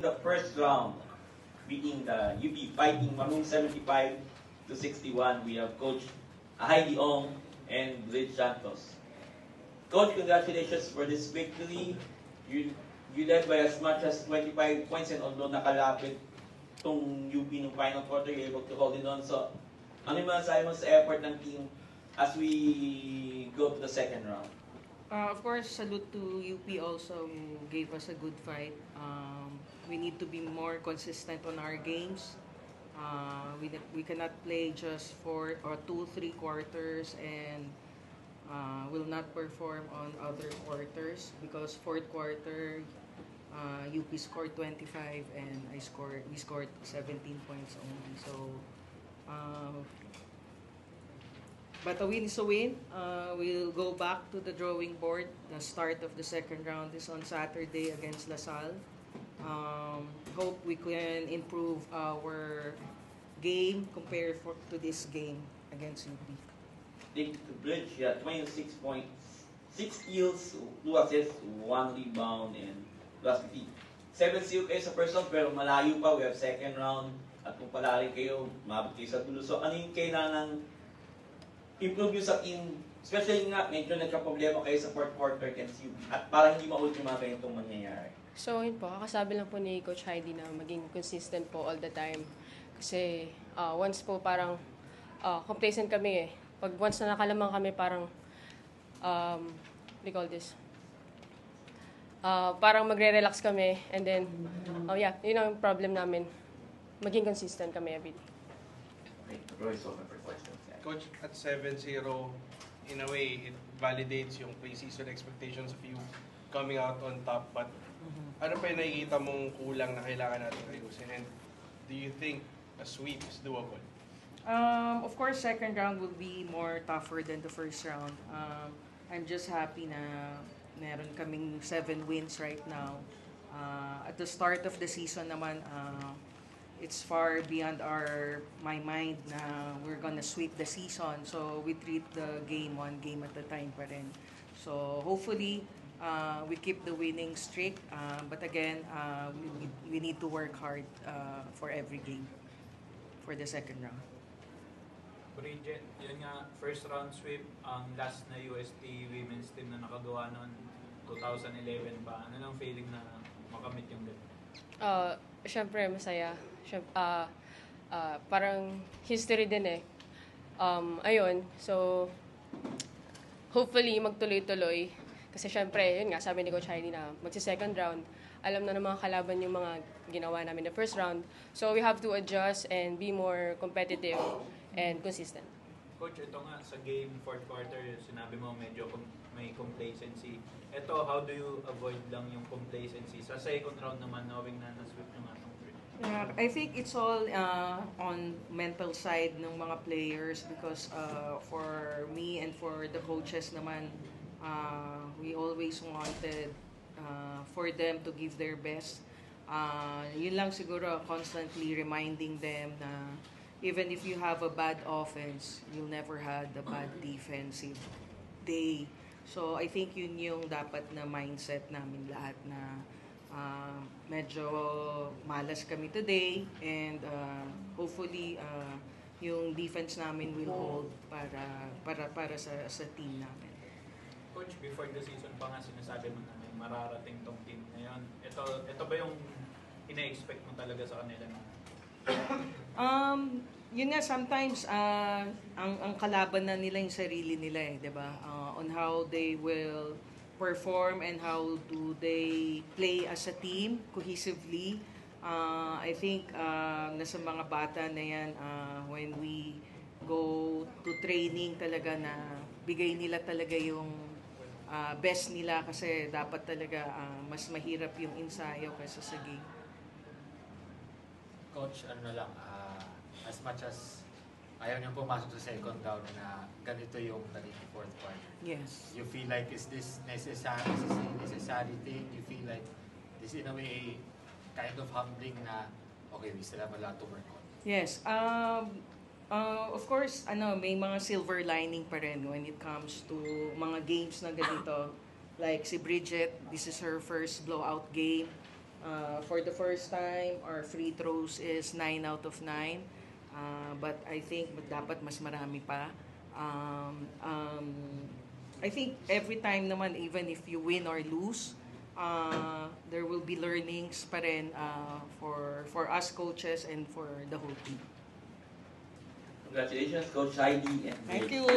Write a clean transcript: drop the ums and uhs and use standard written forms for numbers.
the first round, beating the UP fighting Manung 75 to 61. We have Coach Heidi Ong and Rich Santos. Coach, congratulations for this victory. You led by as much as 25 points, and although nakalapit tong UP ng final quarter, you're able to hold it on. So, ano yung masasabi mo sa effort ng team as we go to the second round? Of course, salute to UP also who gave us a good fight. We need to be more consistent on our games. We cannot play just for 2-3 quarters and will not perform on other quarters, because fourth quarter UP scored 25 and we scored 17 points only. So but a win is a win. We'll go back to the drawing board. The start of the second round is on Saturday against LaSalle. Hope we can improve our game compared to this game against UP. Take to Bridge, 26 points, 6 steals, 2 assists, 1 rebound, and plus 50. 7 steals kayo sa first round, pero malayo pa. We have second round. At kung palari kayo, mabot kayo sa dulo. So ano yung kailangan improve yung sa team? Especially nga, medyo nagka-problema kayo sa fourth quarter against UP. At parang hindi ma-ultima kayo itong mangyayari. So yun po, kakasabi lang po ni Coach Heidi na maging consistent po all the time. Kasi once po parang complacent kami eh. Pag once na nakalamang kami, parang what do you call this? Parang magre-relax kami, and then yun ang problem namin. Maging consistent kami every day. Coach, at 7-0, in a way, it validates yung preseason expectations of you coming out on top. But ano pa yung nakikita mong kulang na kailangan natin ayusin? And do you think a sweep is doable? Of course, second round will be more tougher than the first round. I'm just happy na meron kaming 7 wins right now. At the start of the season naman, it's far beyond my mind na we're gonna sweep the season. So we treat the game one game at a time pa rin. So hopefully, we keep the winning streak. But again, we need to work hard for every game for the second round. Bridget, yun nga, first round sweep, ang last na UST women's team na nakagawa noon, 2011 pa. Ano lang feeling na makamit yung ganun? Siyempre, masaya. Parang history din eh. Ayun, so hopefully magtuloy-tuloy. Kasi siyempre, yun nga, sabi ni Coach Heidi na magsi-second round, alam na ng mga kalaban yung mga ginawa namin the first round. So we have to adjust and be more competitive and consistent. Coach, ito nga, sa game, fourth quarter, sinabi mo medyo may complacency. Ito, how do you avoid lang yung complacency? Sa second round naman, knowing na na-sweep yung atong three. Yeah, I think it's all on mental side ng mga players, because for me and for the coaches naman, we always wanted for them to give their best. Yun lang siguro, constantly reminding them na even if you have a bad offense, you'll never had a bad defensive day. So I think yun yung dapat na mindset namin lahat, na medyo malas kami today, and hopefully yung defense namin will hold para sa team namin. Coach, before the season pa nga sinasabi mo na may mararating tong team ngayon. Ito ba yung ina-expect mo talaga sa kanila? Yun nga, sometimes ang kalaban na nila yung sarili nila eh, 'di ba? On how they will perform and how do they play as a team cohesively. I think nasa mga bata na yan, when we go to training talaga, na bigay nila talaga yung best nila, kasi dapat talaga mas mahirap yung ensayo kaysa sa game. Coach, ano lang, as much as ayaw niyong pumasok sa second round na ganito yung naging fourth quarter. Yes. You feel like, is this necessary thing? You feel like this in a way kind of humbling na, okay, we still have a lot to work on? Yes. Of course, may mga silver lining pa rin when it comes to mga games na ganito. Like si Bridget, this is her first blowout game. For the first time, our free throws is 9 out of 9. But I think dapat mas marami pa. I think every time naman, even if you win or lose, there will be learnings pa rin for us coaches and for the whole team. Congratulations, Coach Heidi. And Thank you.